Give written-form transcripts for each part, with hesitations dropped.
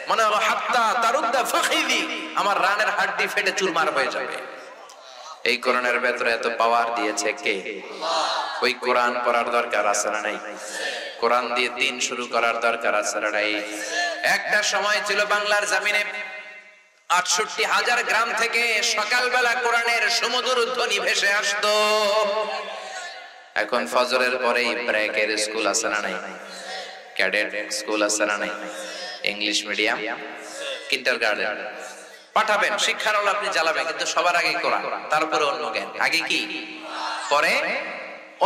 মনে হলো হাত্তা তারুদ্দা ফাখিদি, আমার রানের হাড্ডি ফেটে চুরমার হয়ে যাবে। এই কোরআনের ভেতরে এত পাওয়ার দিয়েছে কে? ওই কোরআন পড়ার দরকার আছে না নাই? কোরআন দিয়ে দিন শুরু করার দরকার আছে না নাই? একটা সময় ছিল বাংলার জমিনে 68,000 গ্রাম থেকে সকালবেলা কোরআনের সুমধুর ধ্বনি ভেসে আসতো। এখন ফজরের পরেই ব্রেকের স্কুল আছে না নাই? ক্যাডেট স্কুল আছে না নাই? ইংলিশ মিডিয়াম, কিন্ডারগার্টেন পাঠাবেন, শিক্ষার আলো আপনি জ্বালাবেন, কিন্তু সবার আগে কোরআন, তারপরে অন্য জ্ঞান। আগে কি, পরে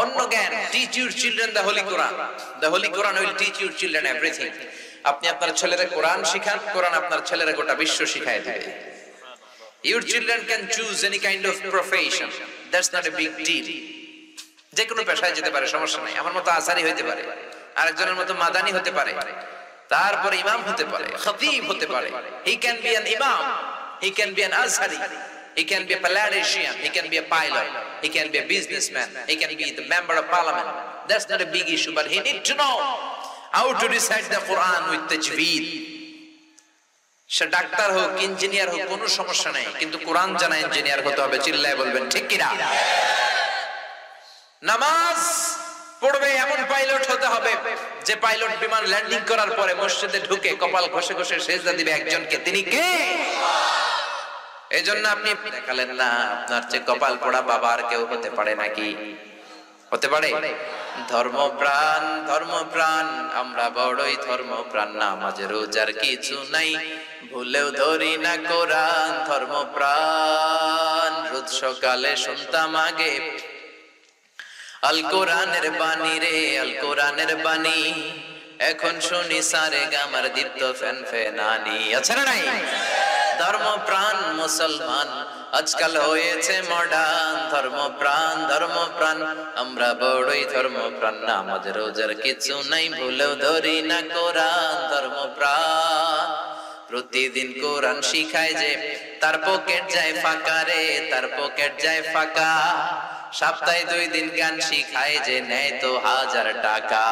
অন্য জ্ঞান। Teach your children the Holi Quran, the Holi Quran will teach your children everything. আপনি আপনার ছেলেরা কোরআন শিখান, কোরআন আপনার ছেলেরা গোটা বিশ্ব শিখায় দেবে। Your children can choose any kind of profession, that's not a big deal. যে কোনো পেশায় যেতে পারে, সমস্যা নাই। আমার মতো আসারি হতে পারে, আরেকজনের মতো মাদানি হতে পারে, তারপরে ইমাম হতে পারে, খতিব হতে পারে। He can be an imam, he can be an azhari, he can be a politician, he can be a pilot, he can be a businessman, he can be the member of parliament. That's not a big issue, but he need to know how to recite the Quran with tajweed. Say doctor হোক, engineer হোক, কোনো সমস্যা নাই, কিন্তু কোরআন জানা engineer হতে হবে। চিল্লায় বলবেন ঠিক কিনা? নামাজ পড়বে এমন পাইলট হতে হবে যে পাইলট বিমান ল্যান্ডিং করার পরে মসজিদে ঢুকে কপাল ঘষে ঘষে সেজদা দিবে একজনকে, তিনি কে? এজন্য আপনি দেখালেন না আপনার চেয়ে কপাল পোড়া বাবা আর কেউ হতে পারে নাকি? হতে পারে? ধর্মপ্রাণ ধর্মপ্রাণ আমরা বড়ই ধর্মপ্রাণ, নামাজ রোজার কিছু নাই, ভুলেও ধরি না কোরআন। ধর্মপ্রাণ রোজ সকালে শুনতাম আগে আল কোরআনের বাণী রে, আল কোরআনের বাণী, এখন শুনি সারে গামার দীপ্ত ফ্যান ফেনানি। আছে না নাই? ধর্মপ্রাণ মুসলমান আজকাল হয়েছে মডার্ন। ধর্মপ্রাণ ধর্মপ্রাণ আমরা বড়ই ধর্মপ্রাণ, নামাজ রোজার কিছু নাই, ভুলেও ধরি না কোরআন। ধর্মপ্রাণ প্রতিদিন কোরআন শিখায় যে তার পকেট যায় ফাঁকা রে, তার পকেট যায় ফাঁকা। সপ্তাহে 2 দিন গান শিখায় যে নেয় তো 1000 টাকা।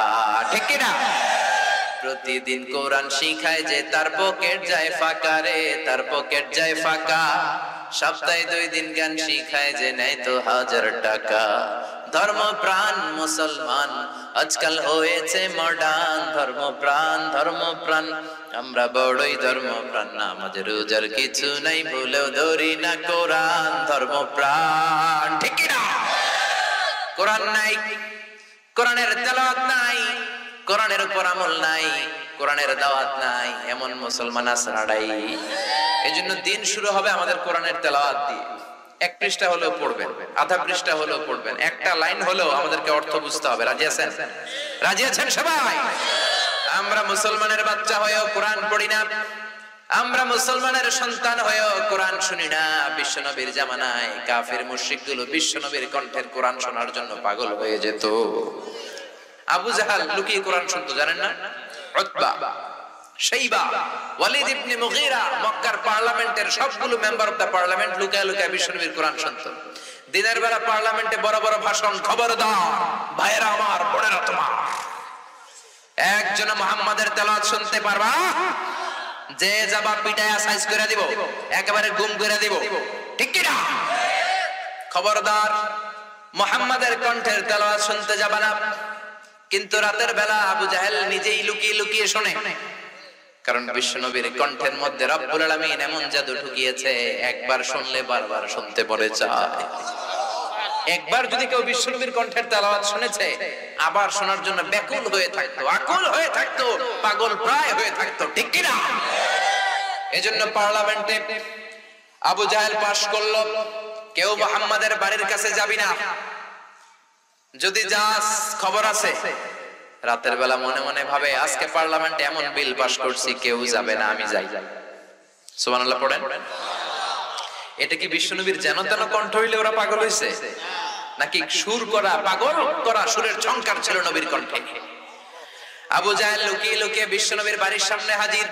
ঠিক কিনা? প্রতিদিন কোরআন শিখায় যে তার পকেট যায় ফাঁকা রে, তার পকেট যায় ফাঁকা। সপ্তাহে 2 দিন গান শিখায় যে নেয় তো 1000 টাকা। ধর্মপ্রাণ মুসলমান আজকাল হয়েছে মডার্ন। ধর্মপ্রাণ ধর্মপ্রাণ আমরা বড়ই ধর্মপ্রাণ, নামাজ রোজার কিছু নাই, ভুলেও ধরি না কোরআন। ধর্মপ্রাণ ঠিক কিনা? কোরআন নাই, কোরআনের তেলাওয়াত নাই, কোরআনের উপর আমল নাই, কোরআনের দাওয়াত নাই, এমন মুসলমান আছে নাড়াই। এজন্য দিন শুরু হবে আমাদের কোরআনের তেলাওয়াত দিয়ে। 1 পৃষ্ঠা হলেও পড়বেন, আধা পৃষ্ঠা হলেও পড়বেন, একটা লাইন হলেও আমাদেরকে অর্থ বুঝতে হবে। রাজি আছেন? রাজি আছেন সবাই? আমরা মুসলমানের বাচ্চা হয়েও কোরআন পড়ি না, আমরা মুসলমানের সন্তান হয়েও কোরআন শুনি না। বিশ্বনবীর জামানায় কাফির মুশরিকগুলো বিশ্বনবীর কণ্ঠের কোরআন শোনার জন্য পাগল হয়ে যেত। আবু জাহাল লুকিয়ে কোরআন শুনতো, জানেন না? উতবা, শাইবা, ওয়ালিদ ইবনে মুগীরা, মক্কার পার্লামেন্টের সবগুলো মেম্বার অফ দা পার্লামেন্ট লুকায় লুকায় বিশ্বনবীর কোরআন শুনতো। দিনের বেলা পার্লামেন্টে বড় বড় ভাষণ, খবরদার ভাইরা আমার, বোনেরা তোমার, একজন মুহাম্মাদের তেলাওয়াত শুনতে পারবা? যে যাবা পিটায়া সাইজ করে দিব, একেবারে গুম করে দিব। ঠিক কি না? খবরদার মুহাম্মাদের কণ্ঠের তেলাওয়াত শুনতে যাবা না। কিন্তু রাতের বেলা আবু জাহেল নিজেই লুকিয়ে লুকিয়ে শোনে, কারণ বিশ্বনবীর কণ্ঠের মধ্যে রব্বুল আলামিন এমন জাদু ঢুকিয়েছে, একবার শুনলে বারবার শুনতে মনে চায়। একবার যদি কেউ বিশ্বনবীর কণ্ঠের তেলাওয়াত শুনেছে, আবার শোনার জন্য ব্যাকুল হয়ে থাকতো, আকুল হয়ে থাকতো, পাগল প্রায় হয়ে থাকতো। ঠিক কি না? এজন্য পার্লামেন্টে আবু জাহেল পাশ করলো, কেউ মুহাম্মাদের বাড়ির কাছে যাবি না, যদি যাস খবর আছে। রাতের বেলা মনে মনে ভাবে আজকে পার্লামেন্টে এমন বিল পাস করছি, কেউ যাবে না, আমি যাই। সুবহানাল্লাহ পড়েন। এটা কি বিশ্বনবীর যেন তেন কণ্ঠ হইলে ওরা পাগল হইছে, নাকি সুর করা, পাগল করা সুরের ঝংকার ছিল নবীর কণ্ঠে? আবু জাহেল লুকিয়ে লুকিয়ে বিশ্বনবীর বাড়ির সামনে হাজির।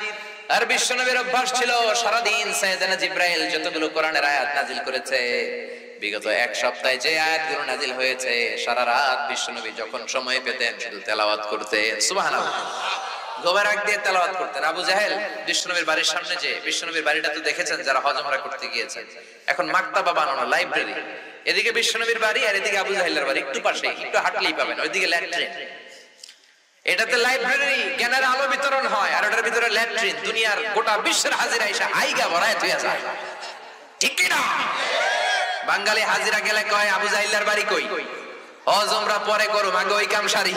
আর বিশ্বনবীর অভ্যাস ছিল সারাদিন সাইয়েদনা জিবরাইল যতগুলো কোরআনের আয়াত নাজিল করেছে, বিগত 1 সপ্তাহে যে আয়াতগুলো নাজিল হয়েছে, সারা রাত বিশ্বনবী যখন সময় পেতেন শুধু তেলাওয়াত করতেন। সুবহানাল্লাহ। গোবারাক দিয়ে তেলাওয়াত করতেন। আবু জাহেল বিশ্বনবীর বাড়ির সামনে, যে বিশ্বনবীর বাড়িটা তো দেখেছেন যারা হজ উমরা করতে গিয়েছেন, এখন মাকতাবা বানানো, লাইব্রেরি, এদিকে বিশ্বনবীর বাড়ি আর এদিকে আবু জাহেলের বাড়ি, একটু পাশে, একটু হাঁটলেই পাবেন, ওইদিকে ল্যাট্রিন। এটাতে লাইব্রেরি, জ্ঞানের আলো বিতরণ হয়, আর ওটার ভিতরে ল্যাট্রিন। দুনিয়ার গোটা বিশ্বের হাজিরা এসে আইগা ভরায় তুই যায়, ঠিক কি না? বাঙালি হাজিরা গেলে কয় আবু জাহেলের বাড়ি কই, হজ উমরা পরে করো, আগে ওই কাম সারি।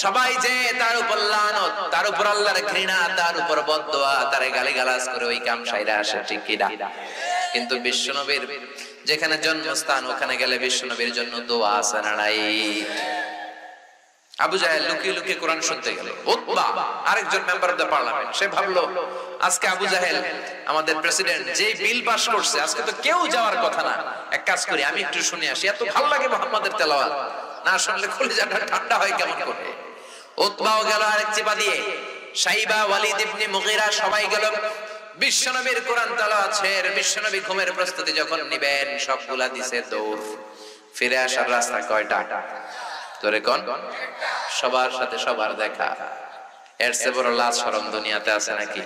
সবাই যে তার উপর লানত, তার উপর আল্লাহর ঘৃণা, তার উপর বদদোয়া, তারে গালিগালাজ করে ওই কাম সাইরা আসে, ঠিক কি না? কিন্তু বিশ্বনবীর যেখানে জন্মস্থান, ওখানে গেলে বিশ্বনবীর জন্য দোয়া আছে না নাই? আবু জাহেল লুকিয়ে লুকিয়ে কোরআন শুনতে গেল। উতবা আরেকজন মেম্বার অফ দ্য পার্লামেন্ট, সে ভাবলো আজকে আবু জাহেল আমাদের প্রেসিডেন্ট যে বিল পাস করছে, আজকে তো কেউ যাওয়ার কথা না, এক কাজ করি আমি একটু শুনে আসি, এত ভালো লাগে মুহাম্মাদের তেলাওয়াত, না শুনলে কলিজাটা ঠান্ডা হয় কেমন করে। উতবাও গেল আরেক চিপা দিয়ে, সাইবা, ওয়ালিদ ইবনে মুগীরা সবাই গেল বিশ্বনবীর কোরআন তেলাওয়াত শের। বিশ্বনবী ঘুমের প্রস্তুতি যখন নিবেন, সবগুলা দিছে দৌড়। ফিরে আসার রাস্তা কয়টা? তোরে কোন? সবার সাথে সবার দেখা। এর চেয়ে বড় লাজ শরম দুনিয়াতে আছে নাকি?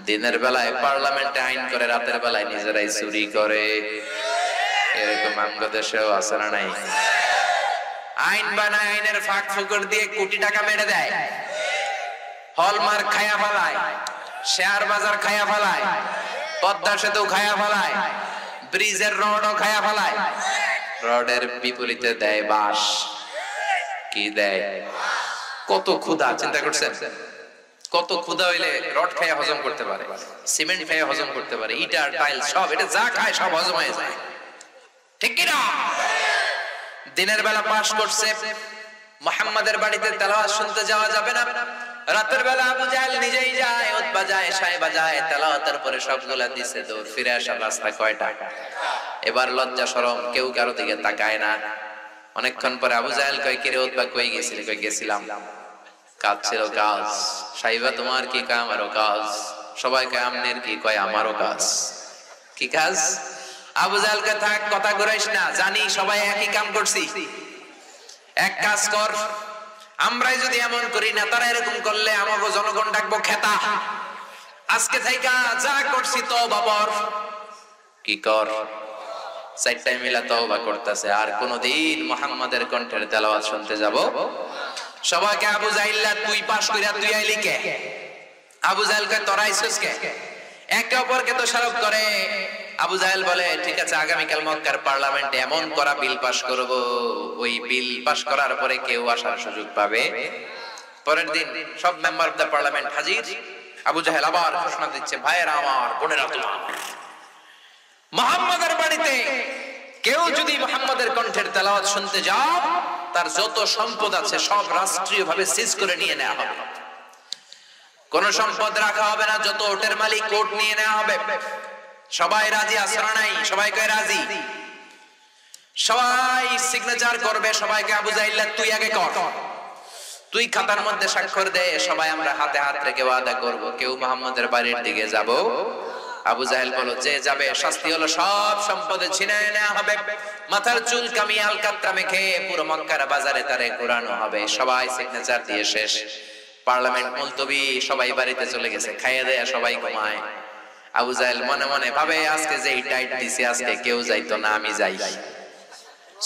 দিনের বেলায় পার্লামেন্টে আইন করে, রাতের বেলায় নিজেরাই চুরি করে। এরকম আমগো দেশেও আছে না নাই? আইন বানায়, আইনের ফাঁক ফুকর দিয়ে কোটি টাকা মেরে দেয়, হলমার্ক খায়া ফেলায়, শেয়ার বাজার খায়া ফেলায়, পদ্মা সেতু খায়া ফেলায়, ব্রিজের রডও খায়া ফেলায়। রডের বিপরীতে দেয় বাঁশ। কি দেয়? কত ক্ষুধা, চিন্তা করছেন? কত ক্ষুধা হইলে রড খায়া হজম করতে পারে, সিমেন্ট খায়া হজম করতে পারে, ইটার টাইল সব, এটা যা খায় সব হজম হয়ে যায়, ঠিক কি না? দিনের বেলা পাশ করছে, মুহাম্মাদের বাড়িতে তেলাওয়াত শুনতে যাওয়া যাবে না। রাতের বেলা আবু জাহেল নিজেই যায়, উতবা যায়, সাইবা যায়, তেলাওয়াতের পরে সবগুলা দিছে দৌড়। ফিরে আসার রাস্তা কয়টা? এবার লজ্জা শরম, কেউ কারো দিকে তাকায় না। অনেকক্ষণ পরে আবু জাহেল কয়, কিরে উতবা কই গেছিলি? কই গেছিলাম, কাজ ছিল কাজ। সাইবা তোমার কি কাজ? আমারও কাজ। সবাই কয় আমনের কি? কয় আমারও কাজ। কি কাজ? আবু জাহেল কয় থাক, কথা ঘুরাইস না, জানি সবাই একই কাম করছি। এক কাজ কর, আমরাই যদি এমন করি, নেতারা এরকম করলে আমাকে জনগণ ডাকবো খেতা। আজকে থেকে যা করছি তওবা কর। কি কর? চারটায় মিলা তওবা করতেছে, আর কোনদিন মুহাম্মাদের কণ্ঠের তেলাওয়াত শুনতে যাব। সবাইকে আবু জাহেল তুই পাস কইরা তুই আইলি কে? আবু জাহেল কয় তোরা আইছস কে? একে অপরকে দোষারোপ করে। আবু জাহেল বলে ঠিক আছে, আগামীকাল মক্কার পার্লামেন্টে এমন করা বিল পাস করব, ওই বিল পাস করার পরে কেউ আসার সুযোগ পাবে। পরের দিন সব মেম্বার অফ দ্য পার্লামেন্ট হাজির। আবু জাহেল আবার ঘোষণা দিচ্ছে, ভাইয়েরা আমার, বোনেরা তোমার, মুহাম্মাদের বাড়িতে কেউ যদি মুহাম্মাদের কণ্ঠের তেলাওয়াত শুনতে যাও, তার যত সম্পদ আছে সব রাষ্ট্রীয়ভাবে সিজ করে নিয়ে নেওয়া হবে। কোন সম্পদ রাখা হবে না, যত ওটের মালিক কোট নিয়ে নেওয়া হবে। সবাই রাজি আছে না নাই? সবাই কয় রাজি। সবাই সিগনেচার করবে। সবাইকে আবু জাহেল তুই আগে কর, তুই খাতার মধ্যে স্বাক্ষর দে। সবাই আমরা হাতে হাত রেখে ওয়াদা করব, কেউ মুহাম্মাদের বাড়ির দিকে যাব। আবু জাহেল বলো, যে যাবে শাস্তি হলো সব সম্পদে ছিনিয়ে নেওয়া হবে, মাথার চুল কামিয়ে আলকাত্রা মেখে পুরো মক্কার বাজারে তারে ঘোরানো হবে। সবাই সিগনেচার দিয়ে শেষ, পার্লামেন্ট মুলতবি, সবাই বাড়িতে চলে গেছে, খাইয়ে দেয়া সবাই ঘুমায়। আবু জাহেল মনে মনে ভাবে, আজকে যে টাইট দিছি, আজকে কেউ যাইতো না, আমি যাই।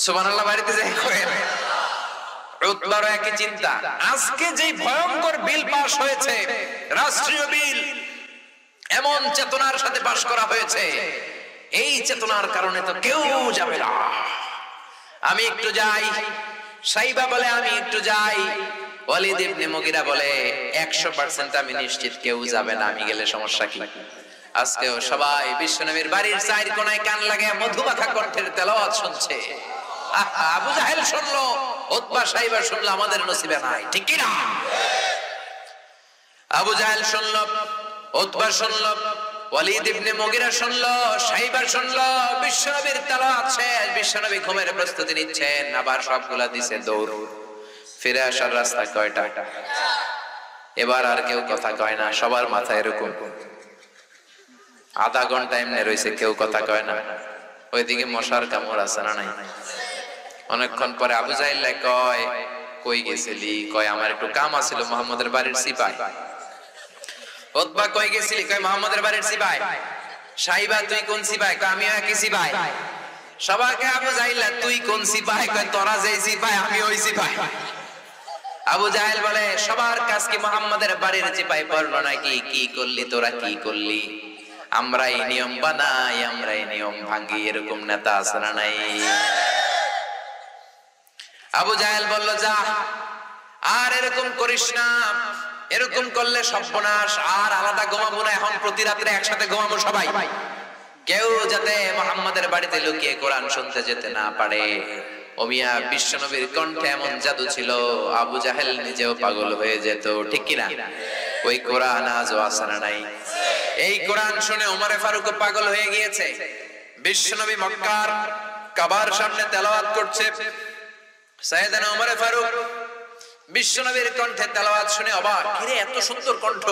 সুবহানাল্লাহ, বাড়িতে যাই করেন। উতবারও একই চিন্তা, আজকে যে ভয়ঙ্কর বিল পাস হয়েছে, রাষ্ট্রীয় বিল, এমন চেতনার সাথে পাস করা হয়েছে, এই চেতনার কারণে তো কেউ যাবে না, আমি একটু যাই। সাইবা বলে আমি একটু যাই। ওয়ালিদ ইবনে মুগীরা বলে 100% আমি নিশ্চিত কেউ যাবে না, আমি গেলে সমস্যা কি? আজকেও সবাই বিশ্বনবীর বাড়ির চার কোণায় কান লাগিয়ে মধুমাখা কণ্ঠের তেলাওয়াত শুনছে। আবু জাহেল শুনলো, উতবা সাইবা শুনলো, আমাদের নসিবে নাই, ঠিক কি না? আবু জাহেল শুনলো, উতবা শুনলো, ওয়ালিদ ইবনে মুগীরা শুনলো, সাইবা শুনলো, বিশ্বনবীর তেলাওয়াত শেষ, বিশ্বনবী ঘুমের প্রস্তুতি নিচ্ছেন, আবার সবগুলা দিছে দৌড়। ফিরে আসার রাস্তা কয়টা? এবার আর কেউ কথা কয় না, সবার মাথায় এরকম। আধা ঘন্টা এমনি রয়েছে, কেউ কথা কয় না। ওইদিকে মশার কামড় আছে না নাই? অনেকক্ষণ পরে আবু জাহেল কয়, কই গেছিলি? কয় আমার একটু কাম আছিল মুহাম্মদের বাড়ির সিপাই। উতবা কই গেছিলি? কয় মুহাম্মদের বাড়ির সিপাই। সাইবা তুই কোন সিপাই? কয় আমিও একই সিপাই। সবাইকে আবু জাহিল তুই কোন সিপাই? কয় তোরা যেই সিপাই আমি ওই সিপাই। আবু জাহেল বলে সবার কাজ কি মুহাম্মাদের বাড়ির চিপাই পড়লো নাকি? কি করলি তোরা, কি করলি? আমরা এই নিয়ম বানাই, আমরা এই নিয়ম ভাঙি, এরকম নেতা আছে না নাই? আবু জাহেল বলল যা আর এরকম করিস না, এরকম করলে সর্বনাশ। আর আলাদা ঘুমাবো না, এখন প্রতি রাত্রে একসাথে ঘুমাবো সবাই। কেউ যাতে মুহাম্মাদের বাড়িতে লুকিয়ে কোরআন শুনতে যেতে না পারে। ওমিয়া বিশ্বনবীর কণ্ঠে এমন জাদু ছিল, আবু জাহেল নিজেও পাগল হয়ে যেত, ঠিক কিনা? ওই কোরআন আজও আছে না নাই? এই কোরআন শুনে ওমরে ফারুক পাগল হয়ে গিয়েছে। বিশ্বনবী মক্কার কাবার সামনে তেলাওয়াত করছে, সাইয়েদনা ওমরে ফারুক বিশ্বনবীর কণ্ঠে তেলাওয়াত শুনে অবাক। কিরে, এত সুন্দর কণ্ঠ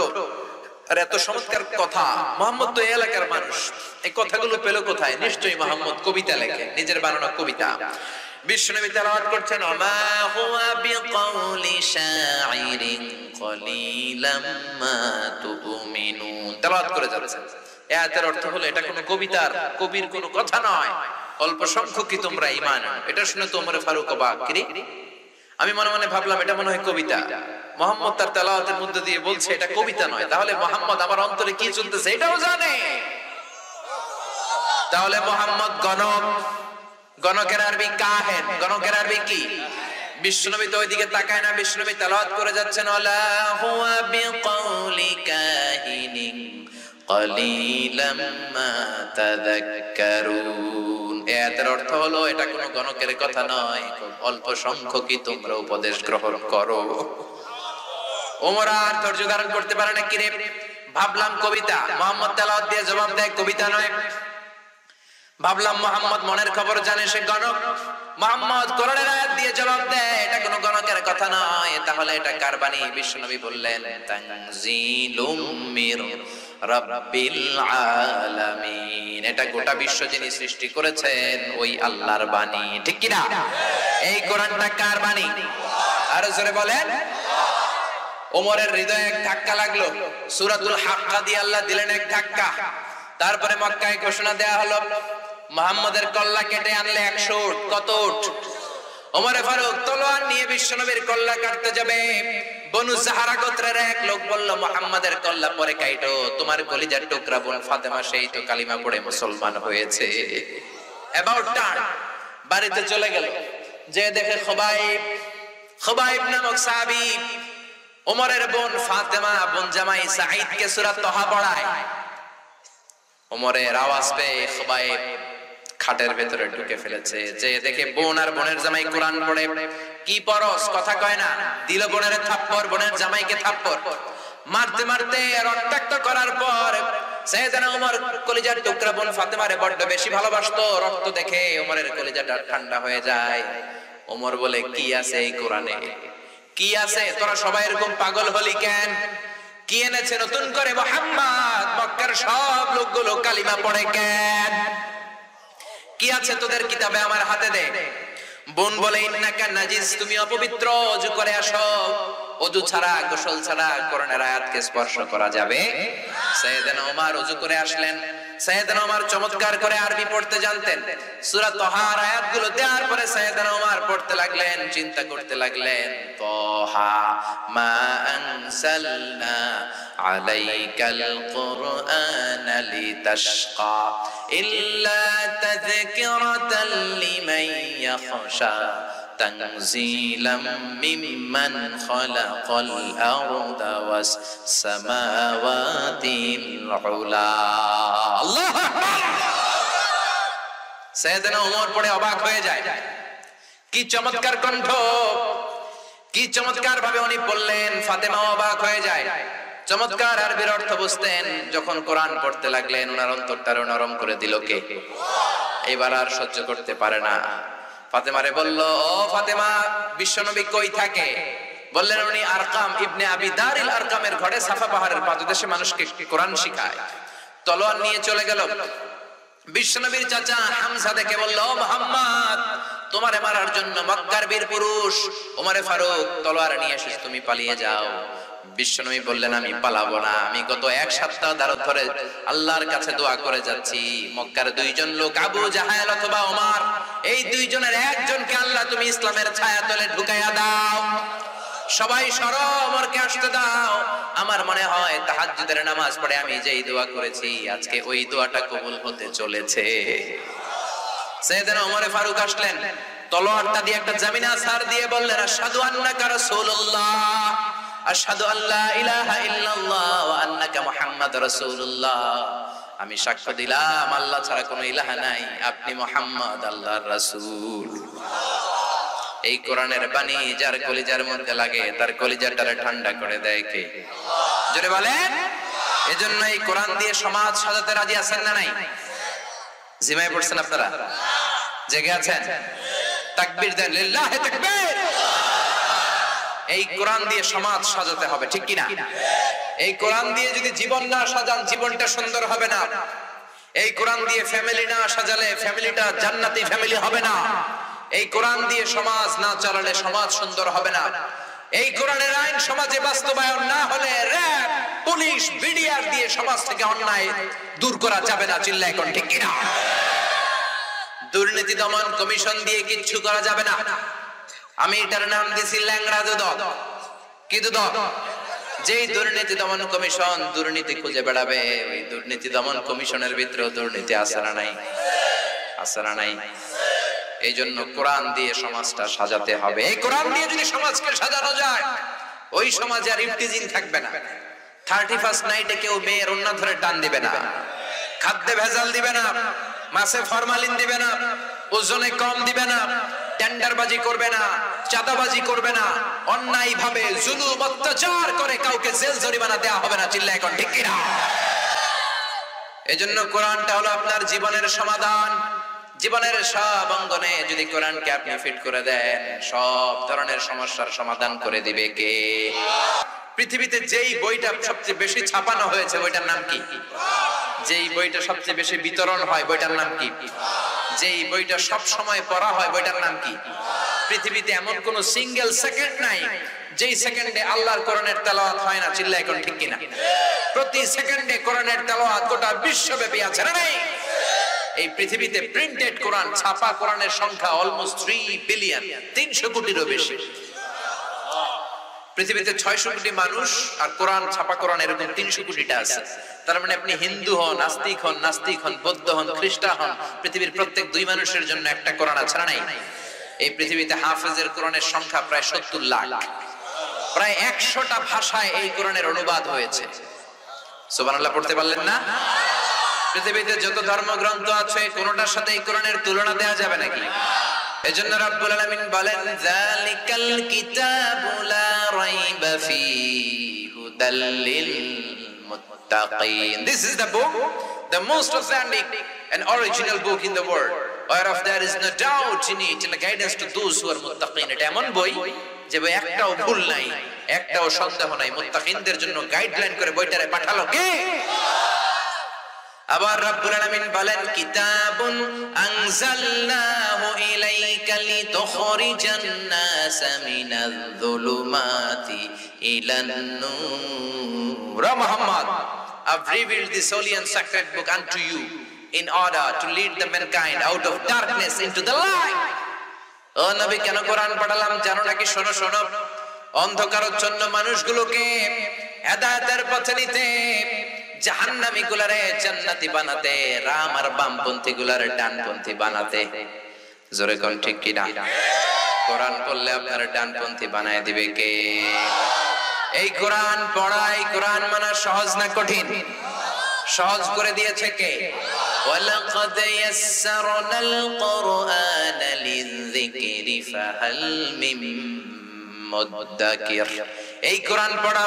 আর এত চমৎকার কথা, মুহাম্মদ তো এই এলাকার মানুষ, এই কথাগুলো পেল কোথায়? নিশ্চয়ই মুহাম্মদ কবিতা লেখে, নিজের বানানো কবিতা। বিশ্বনবী তেলাওয়াত করছেন, মা হুয়া বিকাউলি শাইরিন কলিলাম মা তুমিনুন, তেলাওয়াত করে যাচ্ছেন। এই আয়াতের অর্থ হলো এটা কোনো কবিতার কবির কোনো কথা নয়, অল্প সংখ্যকই তোমরা ঈমান। এটা শুনে তো ওমর ফারুক অবাক। কিরে, আমি মনে মনে ভাবলাম এটা মনে হয় কবিতা। মুহাম্মদ তার তেলাওয়াতের মধ্যে দিয়ে বলছে এটা কবিতা নয়, তাহলে মুহাম্মদ আমার অন্তরে কি চলতেছে এটাও জানে। তাহলে মুহাম্মদ গণক, গণকের আরবি কাহেন, গণকের আরবি কি? বিশ্বনবী তো ওইদিকে তাকায় না, বিশ্বনবী তেলাওয়াত করে যাচ্ছেন, ওয়ালা হুয়া বিকাউলি কাহিনিন কলিলাম মা তাযাক্কারুন। এর অর্থ হলো এটা কোনো গণকের কথা নয়, খুব অল্প সংখ্যকই তোমরা উপদেশ গ্রহণ করো। ওমর আর ধৈর্য ধারণ করতে পারে না। কিরে, ভাবলাম কবিতা, মুহাম্মদ তেলাওয়াত দিয়ে জবাব দেয় কবিতা নয়। ভাবলাম মুহাম্মদ মনের খবর জানে, সে গণক। মুহাম্মদ কোরআনের আয়াত দিয়ে জবাব দেয় এটা কোনো গণকের কথা নয়, তাহলে এটা কার বাণী? বিশ্বনবী বললেন তানজিলুম মির রাব্বিল আলামিন, এটা গোটা বিশ্ব যিনি সৃষ্টি করেছেন ওই আল্লাহর বাণী, ঠিক কি না? এই কোরআনটা কার বাণী? আরো জোরে বলেন। ওমরের হৃদয়ে এক ধাক্কা লাগলো, সূরাতুল হাক্কা দিয়ে আল্লাহ দিলেন এক ধাক্কা। তারপরে মক্কায় ঘোষণা দেয়া হলো মুহাম্মাদের কল্লা কেটে আনলে 100 উট। কত উট? ওমরে ফারুক তলোয়ার নিয়ে বিশ্বনবীর কল্লা কাটতে যাবে। বনু জাহরা গোত্রের এক লোক বলল, মুহাম্মাদের কল্লা পরে কাটো, তোমার কলিজার টুকরা বোন ফাতেমা সেই তো কালিমা পড়ে মুসলমান হয়েছে। অ্যাবাউট টার্ন বাড়িতে চলে গেল, যে দেখে খুবাইব নামক সাহাবী ওমরের বোন ফাতেমা বোন জামাই সাঈদকে সূরা তাহা পড়ায়। ওমরের আওয়াজ পেয়ে খুবাইব খাটের ভেতরে ঢুকে ফেলেছে, যে দেখে বোন আর বোনের জামাই কোরআন পড়ে। কি পরশ, কথা কয় না, দিল বোনের থাপ্পড়, বোনের জামাইকে থাপ্পড় মারতে মারতে রক্তাক্ত করার পর সাইয়েদনা ওমর কলিজার টুকরা বোন ফাতেমারে বড্ড বেশি ভালোবাসতো। রক্ত দেখে ওমরের কলিজাটা ঠান্ডা হয়ে যায়। ওমর বলে, কি আছে এই কোরআনে? কি আছে? তোরা সবাই এরকম পাগল হলি কেন? কি এনেছে নতুন করে মুহাম্মদ? মক্কার সব লোকগুলো কালিমা পড়ে কেন? কি আছে তোদের কিতাবে? আমার হাতে দে। বোন বলে, ইন্নাকা নাজিস, তুমি অপবিত্র, ওযু করে আসো। ওযু ছাড়া, গোসল ছাড়া কোরআনের আয়াতকে স্পর্শ করা যাবে? সাইয়েদনা ওমর ওযু করে আসলেন। সাইয়েদনা ওমর চমৎকার করে আরবি পড়তে জানতেন। সূরা তাহার আয়াতগুলো দেওয়ার পরে সাইয়েদনা ওমর পড়তে লাগলেন, চিন্তা করতে লাগলেন, তাহা মা আনসালনা আলাইকাল কুরআনা লিতাশকা ইল্লা তাযকিরাতাল লিমান ইয়াখশা তানজিলাম মিম্মান খালাকাল আরদা ওয়াস সামাওয়াতিল উলা। আল্লাহু আকবার। সাইয়েদনা ওমর পড়ে অবাক হয়ে যায়। কি চমৎকার কণ্ঠ, কি চমৎকার ভাবে উনি বললেন। ফাতেমা অবাক হয়ে যায়। চমৎকার আরবির অর্থ বুঝতেন। যখন কোরআন পড়তে লাগলেন ওনার অন্তরটারে নরম করে দিল কে? এবার আর সহ্য করতে পারে না। ফাতেমারে বলল, ও ফাতেমা, বিশ্বনবী কই থাকে? বললেন উনি আরকাম ইবনে আবি দারিল আরকামের ঘরে সাফা পাহাড়ের পাদদেশে মানুষকে কোরআন শিখায়। তলোয়ার নিয়ে চলে গেল। বিশ্বনবীর চাচা হামজা দেখে বলল, ও মুহাম্মদ, তোমারে মারার জন্য মক্কার বীর পুরুষ ওমরে ফারুক তলোয়ার নিয়ে এসেছে, তুমি পালিয়ে যাও। বিশ্বনবী বললেন আমি পালাবো না, আমি গত এক সপ্তাহ ধরে আল্লাহর কাছে দোয়া করে যাচ্ছি, মক্কার দুইজন লোক আবু জাহেল অথবা ওমর, এই দুইজনের একজনকে আল্লাহ তুমি ইসলামের ছায়াতলে ঢুকাইয়া দাও। সবাই সরো, ওমরকে আসতে দাও। আমার মনে হয় তাহাজ্জুদের নামাজ পড়ে আমি যেই দোয়া করেছি আজকে ওই দোয়াটা কবুল হতে চলেছে। সাইয়েদনা ওমর ফারুক আসলেন, তলোয়ারটা দিয়ে একটা জামিনা সার দিয়ে বললেন আশহাদু আন্নাকা রাসূলুল্লাহ, আশহাদু আল্লা ইলাহা ইল্লাল্লাহ ওয়া আন্নাকা মুহাম্মাদুর রাসূলুল্লাহ। আমি সাক্ষ্য দিলাম আল্লাহ ছাড়া কোনো ইলাহা নাই, আপনি মুহাম্মদ আল্লাহর রাসূল। এই কোরআনের বাণী যার কলিজার মধ্যে লাগে তার কলিজাটারে ঠান্ডা করে দেয় কে? জোরে বলেন। এজন্য এই কোরআন দিয়ে সমাজ সাজাতে রাজি আছেন না নাই? জিমায় পড়ছেন আপনারা? জেগে আছেন? তাকবীর দেন, লিল্লাহি তাকবীর। এই কোরআন দিয়ে সমাজ সাজাতে হবে, ঠিক কি না? এই কোরআন দিয়ে যদি জীবন না সাজান জীবনটা সুন্দর হবে না। এই কোরআন দিয়ে ফ্যামিলি না সাজালে ফ্যামিলিটা জান্নাতি ফ্যামিলি হবে না। এই কোরআন দিয়ে সমাজ না চালালে সমাজ সুন্দর হবে না। এই কোরআনের আইন সমাজে বাস্তবায়ন না হলে র‍্যাব, পুলিশ, বিডিআর দিয়ে সমাজ থেকে অন্যায় দূর করা যাবে না। চিল্লায় কোন ঠিক কিনা? দুর্নীতি দমন কমিশন দিয়ে কিচ্ছু করা যাবে না। আমি এটার নাম দিয়েছি ল্যাংড়া দুদক। কি দুদক? যেই দুর্নীতি দমন কমিশন দুর্নীতি খুঁজে বেড়াবে, ওই দুর্নীতি দমন কমিশনের ভিতরে দুর্নীতি আছে না নাই? আছে না নাই? এই জন্য কোরআন দিয়ে সমাজটা সাজাতে হবে। এই কোরআন দিয়ে যদি সমাজকে সাজানো যায় ওই সমাজে আর ইফতিজিং থাকবে না। 31st নাইটে কেউ মেয়ের ওন্না ধরে টান দিবে না, খাদ্যে ভেজাল দিবে না, মাছে ফরমালিন দিবে না, ওজনে কম দিবে না, টেন্ডারবাজি করবে না, চাঁদাবাজি করবে না, অন্যায় ভাবে জুলুম অত্যাচার করে কাউকে জেল জরিমানা দেওয়া হবে না। চিল্লায় এখন ঠিক কিনা? এজন্য কোরআনটা হলো আপনার জীবনের সমাধান। জীবনের সব অঙ্গনে যদি কোরআনকে আপনি ফিট করে দেন সব ধরনের সমস্যার সমাধান করে দিবে কে? পৃথিবীতে যেই বইটা সবচেয়ে বেশি ছাপানো হয়েছে বইটার নাম কি? যেই বইটা সবচেয়ে বেশি বিতরণ হয় বইটার নাম কি? যেই বইটা সব সময় পড়া হয় বইটার নাম কি? পৃথিবীতে এমন কোন সিঙ্গেল সেকেন্ড নাই যেই সেকেন্ডে আল্লাহর কোরআনের তেলাওয়াত হয় না। চিল্লায় এখন ঠিক কিনা? প্রতি সেকেন্ডে কোরআনের তেলাওয়াত গোটা বিশ্বব্যাপী আছে না নাই? এই পৃথিবীতে প্রিন্টেড কোরআন, ছাপা কোরআনের সংখ্যা অলমোস্ট 3 বিলিয়ন, 300 কোটিরও বেশি। পৃথিবীতে 600 কোটি মানুষ আর কোরআন, ছাপা কোরআন এরকম 300 কোটিটা আছে। তার মানে আপনি হিন্দু হন, নাস্তিক হন, বৌদ্ধ হন, খ্রিস্টান হন, পৃথিবীর প্রত্যেক 2 মানুষের জন্য একটা কোরআন আছে না নাই? এই পৃথিবীতে হাফেজের কোরআনের সংখ্যা প্রায় 70 লাখ। প্রায় 100টা ভাষায় এই কোরআনের অনুবাদ হয়েছে। সুবহানাল্লাহ পড়তে পারলেন না? পৃথিবীতে যত ধর্মগ্রন্থ আছে কোনটার সাথে এই কোরআনের তুলনা দেওয়া যাবে নাকি? এজন্য রব্বুল আলামিন বলেন যালিকাল কিতাবু লা রাইবা ফীহি হুদাল লিল মুত্তাকিন। This is the book, the most authentic and original book in the world, whereof there is no doubt in it, and a guidance to those who are muttaqin. এটা এমন বই যে বই একটাও ভুল নাই, একটাও সন্দেহ নাই। মুত্তাকিনদের জন্য গাইডলাইন করে বইটারে পাঠালো কে? আবার রব্বুল আলামিন বলেন কিতাবুন আনজালনাহু ইলাইকা লিতুখরিজান নাসা মিনাল যুলুমাতি ইলান নূর। Muhammad, I've revealed this holy and sacred book unto you in order to lead the mankind out of darkness into the light. ও নবী, কেন কোরআন পড়ালাম জানো নাকি? শোনো শোনো, অন্ধকারাচ্ছন্ন মানুষগুলোকে হেদায়েতের পথে নিতে, জাহান্নামী গুলারে জান্নাতি বানাতে, রাম আর বামপন্থী গুলারে ডানপন্থী বানাতে। জোরে কোন ঠিক কি না? কোরআন পড়লে আপনার ডানপন্থী বানায় দিবে কে? এই কোরআন পড়া, এই কোরআন মানা সহজ না কঠিন? সহজ করে দিয়েছে কে? ওয়ালাকাদ ইয়াসসারনাল কুরআনা লিযিকরি ফাহাল মিন মুদ্দাকির। এই কোরআন পড়া,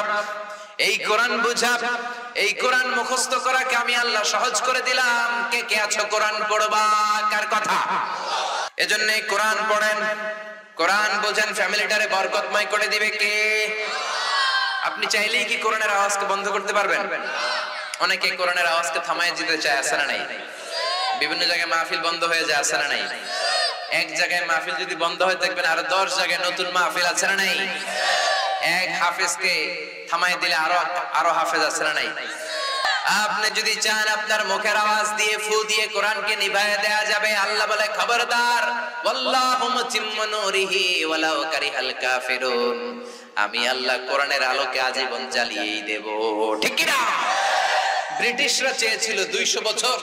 এই কোরআন বুঝা, এই কোরআন মুখস্থ করাকে আমি আল্লাহ সহজ করে দিলাম। কে কে আছো কোরআন পড়বা? কার কথা? এজন্য কোরআন পড়েন, কোরআন বোঝেন, ফ্যামিলিটারে বরকতময় করে দিবে কে? আপনি চাইলেই কি কোরআনের আওয়াজকে বন্ধ করতে পারবেন? অনেকে কোরআনের আওয়াজকে থামায় দিতে চায়, আছে না নাই? বিভিন্ন জায়গায় মাহফিল বন্ধ হয়ে যায়, আছে না নাই? এক জায়গায় মাহফিল যদি বন্ধ হয় দেখবেন আরো 10 জায়গায় নতুন মাহফিল আছে না নাই? এক হাফেজকে থামাই দিলে আরো হাফেজ আছে না নাই? আপনি যদি চান আপনার মুখের আওয়াজ দিয়ে ফু দিয়ে কোরআনকে নিভায়ে দেয়া যাবে, আল্লাহ বলে খবরদার, ওয়াল্লাহু মুতিম্মু নূরিহি ওয়ালাউ কারিহাল কাফিরুন, আমি আল্লাহ কোরআনের আলোকে আজীবন জ্বালিয়েই দেব। ঠিক কি না? ব্রিটিশরা চেয়েছিল 200 বছর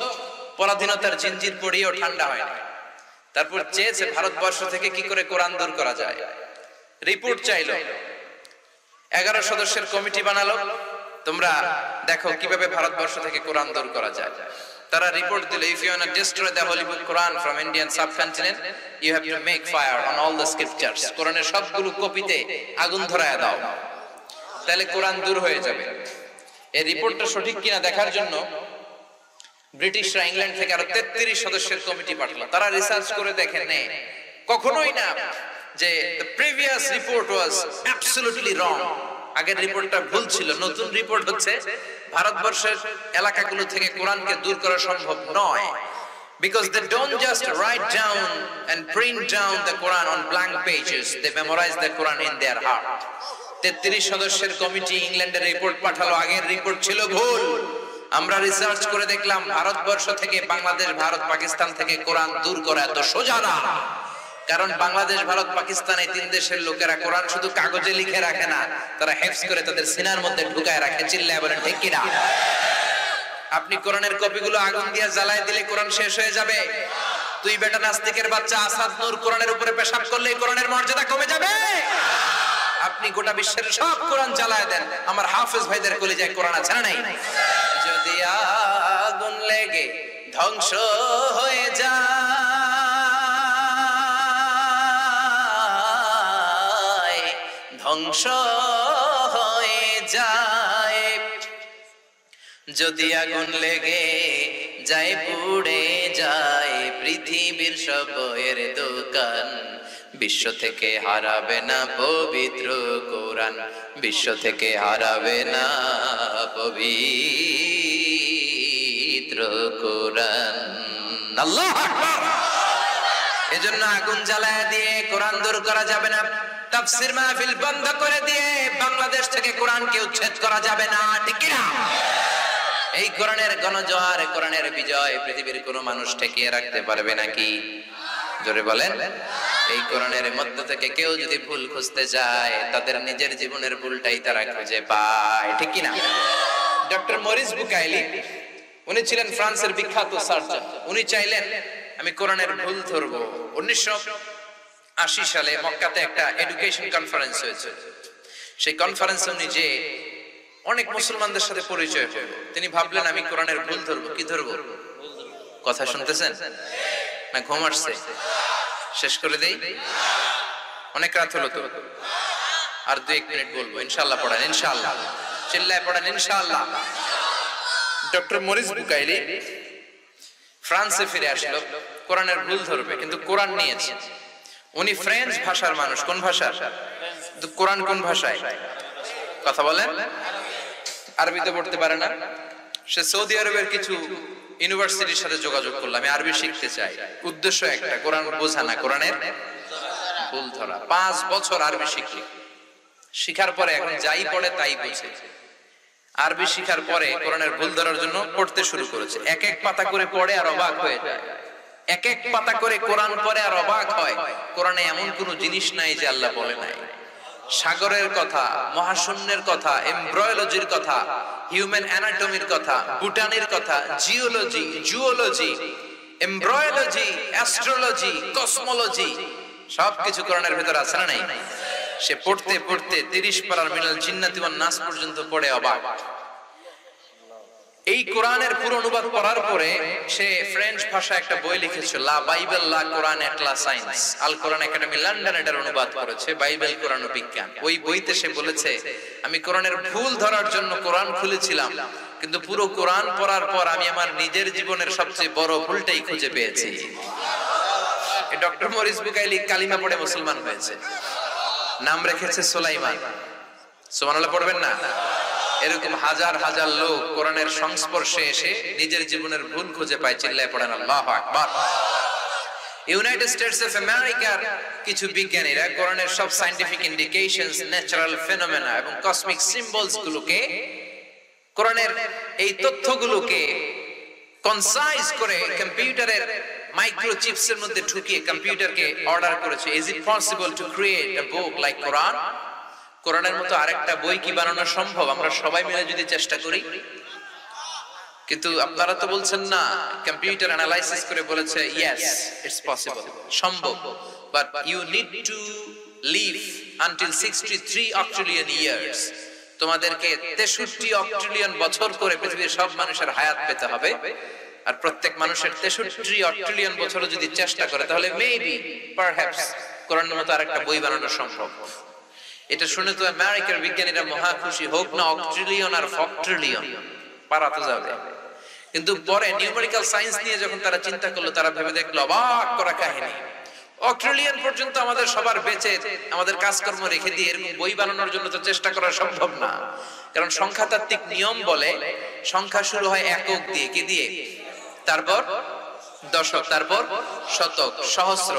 পরাধীনতার জিঞ্জির পড়িয়েও ঠান্ডা হয় না। তারপর চেয়েছে ভারতবর্ষ থেকে কি করে কোরআন দূর করা যায়। রিপোর্ট চাইলো, 11 সদস্যের কমিটি বানালো, তোমরা দেখো কিভাবে ভারতবর্ষ থেকে কোরআন দূর করা যায়। তারা রিপোর্ট দিল, if you want to destroy the holy book Quran from Indian subcontinent, you have to make fire on all the scriptures. কোরআনের সবগুলো কপিতে আগুন ধরায় দাও, তাহলে কোরআন দূর হয়ে যাবে। এই রিপোর্টটা সঠিক কিনা দেখার জন্য ব্রিটিশরা ইংল্যান্ড থেকে আরো 33 সদস্যের কমিটি পাঠালো। তারা রিসার্চ করে দেখেন নে কখনোই না যে the previous report was absolutely wrong, আগের রিপোর্টটা ভুল ছিল। নতুন রিপোর্ট হচ্ছে ভারতবর্ষের এলাকাগুলো থেকে কোরআনকে দূর করা সম্ভব নয়, because they don't just write down and print down the Quran on blank pages, they memorize the Quran in their heart. 33 সদস্যের কমিটি ইংল্যান্ডের রিপোর্ট পাঠালো, আগের রিপোর্ট ছিল ভুল। আমরা রিসার্চ করে দেখলাম ভারতবর্ষ থেকে বাংলাদেশ, ভারত, পাকিস্তান থেকে কোরআন দূর করা এত সোজা না। কারণ বাংলাদেশ, ভারত, পাকিস্তান এই তিন দেশের লোকেরা কোরআন শুধু কাগজে লিখে রাখে না, তারা হেফজ করে তাদের সিনার মধ্যে ঢুকায় রাখে। চিল্লায় বলেন ঠিক কি না? আপনি কোরআনের কপিগুলো আগুন দিয়ে জ্বালায় দিলে কোরআন শেষ হয়ে যাবে? তুই বেটা নাস্তিকের বাচ্চা আসাদ নূর কোরআনের উপরে পেশাব করলে কোরআনের মর্যাদা কমে যাবে? আপনি গোটা বিশ্বের সব কোরআন জ্বালায় দেন, আমার হাফেজ ভাইদের কলিজায় কোরআন আছে না নাই? যদি আগুন লেগে ধ্বংস হয়ে যায়, ধ্বংস হয়ে যায়, যদি আগুন লেগে যায় পুড়ে যায় পৃথিবীর সব বইয়ের দোকান, বিশ্ব থেকে হারাবে না পবিত্র কোরআন, বিশ্ব থেকে হারাবে না পবিত্র কোরআন। আল্লাহু আকবার। এজন্য আগুন জ্বালায় দিয়ে কোরআন দূর করা যাবে না, তাফসীর মাহফিল বন্ধ করে দিয়ে বাংলাদেশ থেকে কোরআনকে উচ্ছেদ করা যাবে না। ঠিক কি না? এই কোরআনের গণজোয়ার, কোরআনের বিজয় পৃথিবীর কোনো মানুষ ঠেকিয়ে রাখতে পারবে নাকি? জোরে বলেন। এই কোরআনের মধ্য থেকে কেউ যদি ভুল খুঁজতে যায়, তাদের নিজের জীবনের ভুলটাই তারা খুঁজে পায়। ঠিক কি না? ডক্টর মরিস বুকাইলি, উনি ছিলেন ফ্রান্সের বিখ্যাত সার্জন। উনি চাইলেন আমি কোরআনের ভুল ধরবো। 1980 সালে মক্কাতে একটা এডুকেশন কনফারেন্স হয়েছে। সেই কনফারেন্সে উনি যে অনেক মুসলমানদের সাথে পরিচয় হলো। তিনি ভাবলেন আমি কোরআনের ভুল ধরবো। কি ধরবো? কথা শুনতেছেন না ঘুম আসছে? শেষ করে দেই, অনেক রাত হলো তো, আর 2-1 মিনিট বলবো। ইনশাআল্লাহ পড়েন, ইনশাআল্লাহ চিল্লায় পড়েন, ইনশাআল্লাহ। ডক্টর মরিস বুকাইলি ফ্রান্সে ফিরে আসলো, কোরআনের ভুল ধরবে, কিন্তু কোরআন নিয়েছে। উনি ফ্রেঞ্চ ভাষার মানুষ। কোন ভাষা? কোরআন কোন ভাষায়? কথা বলেন। আরবিতে পড়তে পারে না। সে সৌদি আরবের কিছু ইউনিভার্সিটির সাথে যোগাযোগ করলো, আমি আরবি শিখতে চাই। উদ্দেশ্য একটা, কোরআন বোঝা না, কোরআনের ভুল ধরা। 5 বছর আরবি শিখি, শিখার পরে এখন যাই পড়ে তাই বুঝে। আরবি শিখার পরে কোরআনের ভুল ধরার জন্য পড়তে শুরু করেছে। এক এক পাতা করে পড়ে আর অবাক হয়ে যায়। এক এক পাতা করে কোরআন পড়ে আর অবাক হয়, কোরআনে এমন কোনো জিনিস নাই যে আল্লাহ বলে নাই। সাগরের কথা, মহাশূন্যের কথা, এমব্রয়োলজির কথা, হিউম্যান অ্যানাটমির কথা, বুটানির কথা, geology, zoology, embryology, astrology, cosmology, সবকিছু কোরআনের ভিতর আছে না নাই? সে পড়তে পড়তে 30 পারার মিনাল জিন্নাতি ওয়ান নাস পর্যন্ত পড়ে অবাক। এই কোরআনের পুরো অনুবাদ করার পরে সে ফ্রেঞ্চ ভাষায় একটা বই লিখেছে, লা বাইবেল লা কোরআন এট লা সায়েন্স। আল কোরআন একাডেমি লন্ডন এটার অনুবাদ করেছে, বাইবেল কোরআন ও বিজ্ঞান। ওই বইতে সে বলেছে আমি কোরআনের ভুল ধরার জন্য কোরআন খুলেছিলাম, কিন্তু পুরো কোরআন পড়ার পর আমি আমার নিজের জীবনের সবচেয়ে বড় ভুলটাই খুঁজে পেয়েছি। এই ডক্টর মরিস বুকাইলি কালিমা পড়ে মুসলমান হয়েছে, নাম রেখেছে সুলাইমান। সুবহানাল্লাহ পড়বেন না? এরকম হাজার হাজার লোক কোরআনের সংস্পর্শে এসে নিজের জীবনের ভুল খুঁজে পায়। চিল্লায় পড়েন আল্লাহু আকবার। ইউনাইটেড স্টেটস অফ আমেরিকার কিছু বিজ্ঞানীরা কোরআনের সব সায়েন্টিফিক ইন্ডিকেশনস, ন্যাচারাল ফেনোমেনা এবং কসমিক সিম্বলস গুলোকে, কোরআনের এই তথ্যগুলোকে কনসাইজ করে কম্পিউটারের মাইক্রোচিপসের মধ্যে ঢুকিয়ে কম্পিউটারকে অর্ডার করেছে, is it possible to create a book like Quran? কোরআনের মতো আরেকটা বই কি বানানো সম্ভব আমরা সবাই মিলে যদি চেষ্টা করি? কিন্তু আপনারা তো বলছেন না, কম্পিউটার অ্যানালাইসিস করে বলেছে ইয়েস ইটস পসিবল, সম্ভব, but you need to live until 63 octillion years. তোমাদেরকে 63 অক্ট্রিলিয়ন বছর করে পৃথিবীর সব মানুষের হায়াত পেতে হবে, আর প্রত্যেক মানুষের 63 অক্ট্রিলিয়ন বছর যদি চেষ্টা করে তাহলে মেবি পারহ্যাপস কোরআনের মতো আরেকটা বই বানানো সম্ভব। এটা শুনে তো আমেরিকার বিজ্ঞানীরা মহা খুশি, হোক না অক্ট্রিলিয়ন আর ফক্ট্রিলিয়ন, পারা তো যাবে। কিন্তু পরে নিউমেরিক্যাল সায়েন্স নিয়ে যখন তারা চিন্তা করলো, তারা ভেবে দেখলো অবাক করা কাহিনী, অক্ট্রিলিয়ন পর্যন্ত আমাদের সবার বেঁচে আমাদের কাজকর্ম রেখে দিয়ে এরকম বই বানানোর জন্য তো চেষ্টা করা সম্ভব না। কারণ সংখ্যাতাত্ত্বিক নিয়ম বলে সংখ্যা শুরু হয় একক দিয়ে, কি দিয়ে? তারপর দশক, তারপর শতক, সহস্র,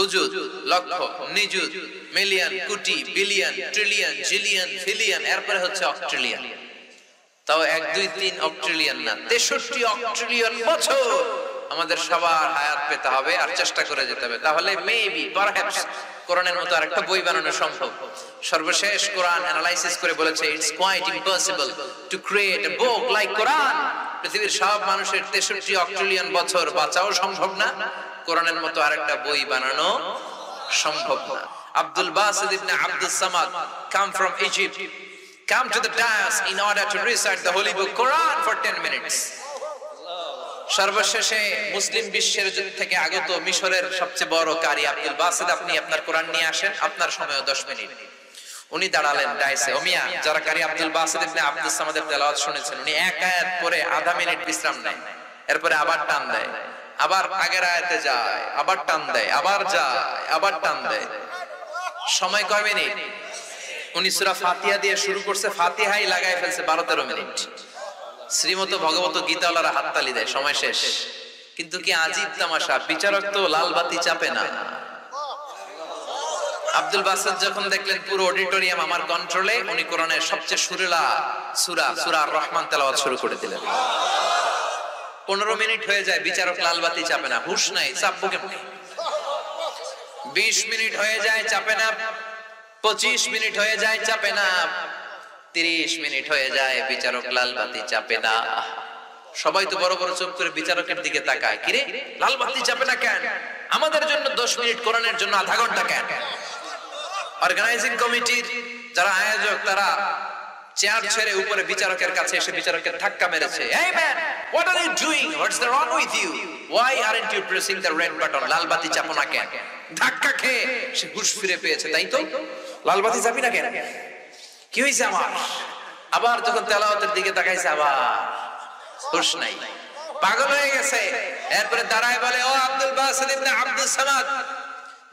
উজুদ, লক্ষ, নিযুত, মিলিয়ন, কোটি, বিলিয়ন, ট্রিলিয়ন, জিলিয়ন, ফিলিয়ন, এরপরে হচ্ছে অক্ট্রিলিয়ন। তাও 1 2 3 অক্ট্রিলিয়ন না, 63 অক্ট্রিলিয়ন বছর আমাদের সবার হায়াত পেতে হবে আর চেষ্টা করে যেতে হবে। তাহলে মেবি পারহ্যাপস কোরআনের মতো আরেকটা বই বানানো সম্ভব। সর্বশেষ কোরআন অ্যানালাইসিস করে বলেছে it's quite impossible to create a book like Quran. পৃথিবীর সব মানুষের 63 অক্ট্রিলিয়ন বছর বাঁচাও সম্ভব না, কোরআনের মতো আরেকটা বই বানানো সম্ভব না। আব্দুল বাসিত ইবনে Abdus Samad come from Egypt, come to the dais in order to recite the holy book Quran for 10 minutes. সর্বশেষে মুসলিম বিশ্বের থেকে আগত মিশরের সবচেয়ে বড় কারি আব্দুল বাসিত, আপনি আপনার কোরআন নিয়ে আসেন, আপনার সময় 10 মিনিট। উনি দাঁড়ালেন ডাইসে। ওমিয়া যারা কারি আব্দুল বাসিত ইবনে আব্দুস সামাদের তেলাওয়াত শুনেছেন, উনি এক আয়াত পরে আধা মিনিট বিশ্রাম নেয়, এরপরে আবার টান দেয়, আবার আগের আয়াতে যায়, আবার টান দেয়, আবার যায়, আবার টান দেয়। সময় কয় মিনিট? উনি সূরা ফাতিহা দিয়ে শুরু করছে, ফাতিহাই লাগায় ফেলছে 12-13 মিনিট। শ্রীমত ভগবত গীতাওয়ালারা হাততালি দেয়, সময় শেষ। কিন্তু কি আজীব তামাশা, বিচারক তো লাল বাতি চাপে না। আব্দুল বাসিত যখন দেখলেন পুরো অডিটোরিয়াম আমার কন্ট্রোলে, উনি কোরআনের সবচেয়ে সুরেলা সূরা আর রহমান তেলাওয়াত শুরু করে দিলেন। 15 মিনিট হয়ে যায়, বিচারক লাল বাতি চাপে না, হুঁশ নাই, চাপবো কেমনে? 20 মিনিট হয়ে যায়, চাপে না। 25 মিনিট হয়ে যায়, চাপে না। 30 মিনিট হয়ে যায়, বিচারক লাল বাতি চাপে না। সবাই তো বড় বড় চোখ করে বিচারকের দিকে তাকায়, কিরে লাল বাতি চাপে না কেন? আমাদের জন্য 10 মিনিট, কোরআনের জন্য আধা ঘন্টা কেন? অর্গানাইজিং কমিটির যারা আয়োজক, তারা চেয়ার ছেড়ে উপরে বিচারকের কাছে এসে বিচারকের ধাক্কা মেরেছে। এই man, what are you doing? What's the wrong with you? Why aren't you pressing the red button? লাল বাতি চাপো না কেন? ধাক্কা খেয়ে সে হুঁশ ফিরে পেয়েছে, তাই তো? লাল বাতি চাপি না কেন? কি হয়েছে আমার? আবার যখন তেলাওয়াতের দিকে তাকাইছে, আবার হুঁশ নাই, পাগল হয়ে গেছে। এরপরে দাঁড়ায় বলে, ও আব্দুল বাসিত ইবনে Abdus Samad,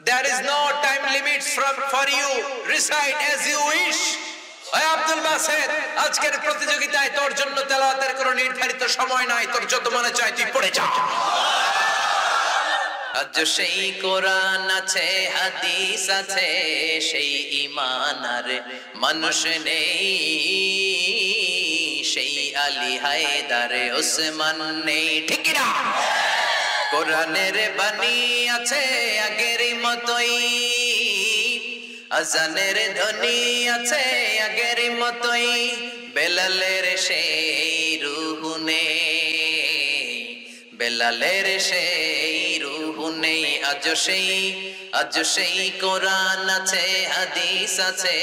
there is no time limit for you, recite as you wish. ওই আব্দুল বাসিত, আজকের প্রতিযোগিতায় তোর জন্য তেলাওয়াতের কোনো নির্ধারিত সময় নাই, তোর যত মনে চায় তুই পড়ে যা। আজ সেই কোরআন আছে, হাদিস আছে, সেই ঈমান আর মানুষ নেই, সেই আলী হায়দার ওসমান নেই, ঠিক না? কোরআনের বাণী আছে আগের মতোই, আজানের ধ্বনি আছে আগের মতোই, বেলালের সেই রূহ নেই, বেলালের সেই রূহ নেই। আজ সেই কোরআন আছে, হাদিস আছে,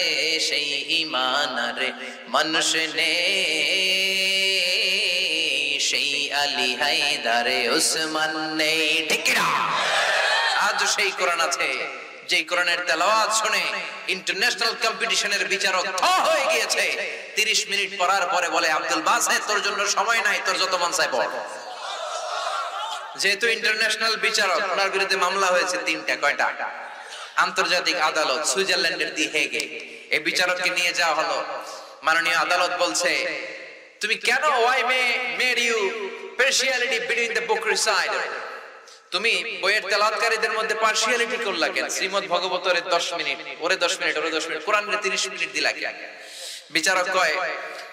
সেই ঈমান আর মানুষ নেই, সেই আলী হায়দার ওসমান নেই, ঠিক না? আজ সেই কোরআন আছে, যে কোরআনের তেলাওয়াত শুনে ইন্টারন্যাশনাল কম্পিটিশনের বিচারক থ হয়ে গিয়েছে। 30 মিনিট পড়ার পরে বলে, আব্দুল বাসিত তোর জন্য সময় নাই, তোর যত মন চায় পড়। যেহেতু ইন্টারন্যাশনাল বিচারক, ওনার বিরুদ্ধে মামলা হয়েছে 3টা। কয়টা? আন্তর্জাতিক আদালত সুইজারল্যান্ডের দি হেগে। এই বিচারককে নিয়ে যাওয়া হলো। মাননীয় আদালত বলছে, তুমি কেন, why made you partiality between the book reciter? তুমি বইয়ের তেলাওয়াতকারীদের মধ্যে পার্সিয়ালিটি করলা কেন? শ্রীমদ ভগবতের 10 মিনিট, ওরে 10 মিনিট, ওরে 10 মিনিট, কোরআনের 30 মিনিট দিলা কেন? বিচারক কয়,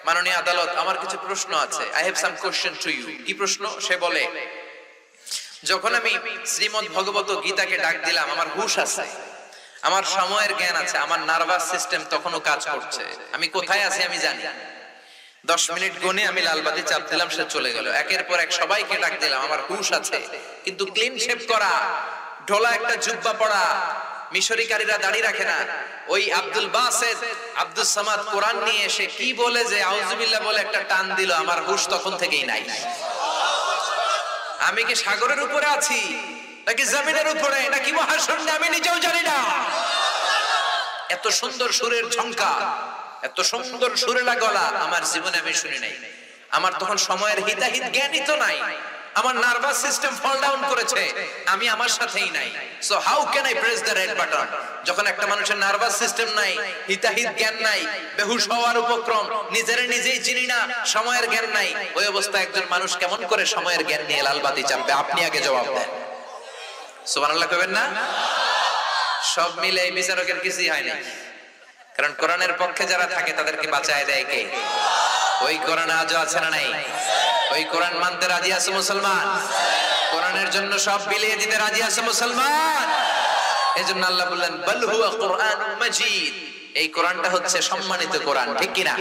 মাননীয় আদালত, আমার কিছু প্রশ্ন আছে, I have some question to you. কি প্রশ্ন? সে বলে, যখন আমি শ্রীমদ ভগবত গীতাকে ডাক দিলাম, আমার হুঁশ আছে, আমার সময়ের জ্ঞান আছে, আমার নার্ভাস সিস্টেম তখনও কাজ করছে, আমি কোথায় আছি আমি জানি। 10 মিনিট গনে আমি লালবাতি চাপ দিলাম, সে চলে গেল। একের পর এক সবাইকে ডাক দিলাম, আমার হুঁশ আছে, কিন্তু ক্লিন শেভ করা, ঢোলা একটা জুব্বা পরা, মিশরীকারীরা দাড়ি রাখে না, ওই আব্দুল বাসেত আব্দুল সামাদ কোরআন নিয়ে এসে কি বলে যে আউযুবিল্লাহ বলে একটা টান দিল, আমার হুঁশ তখন থেকেই নাই। আমি কি সাগরের উপরে আছি নাকি জমিনের উপরে নাকি মহাশূন্যে, আমি নিজেও জানি না। এত সুন্দর সুরের ঝংকার, এত সুন্দর সুরেলা গলা আমার জীবনে আমি শুনি নাই। আমার তখন সময়ের হিতাহিত জ্ঞানই তো নাই, আমার নার্ভাস সিস্টেম ফল ডাউন করেছে, আমি আমার সাথেই নাই। So how can I press the red button? যখন একটা মানুষের নার্ভাস সিস্টেম নাই, হিতাহিত জ্ঞান নাই, বেহুশ হওয়ার উপক্রম, নিজেই চিনি না, সময়ের জ্ঞান নাই, ওই অবস্থায় একজন মানুষ কেমন করে সময়ের জ্ঞান নিয়ে লালবাতি চাপবে? আপনি আগে জবাব দেন। সুবহানাল্লাহ কইবেন না? সব মিলে এই বিচারকের কিছুই হয় না, কারণ কোরআনের পক্ষে যারা থাকে তাদেরকে বাঁচায় দেয় কে? ওই কোরআন আজও আছে না নাই? ওই কোরআন মানতে রাজি আছে মুসলমান? কোরআনের জন্য সব বিলিয়ে দিতে রাজি আছে মুসলমান? এজন্য আল্লাহ বললেন, বাল হুয়া কুরআনুম মাজিদ, এই কোরআনটা হচ্ছে সম্মানিত কোরআন, ঠিক কিনা?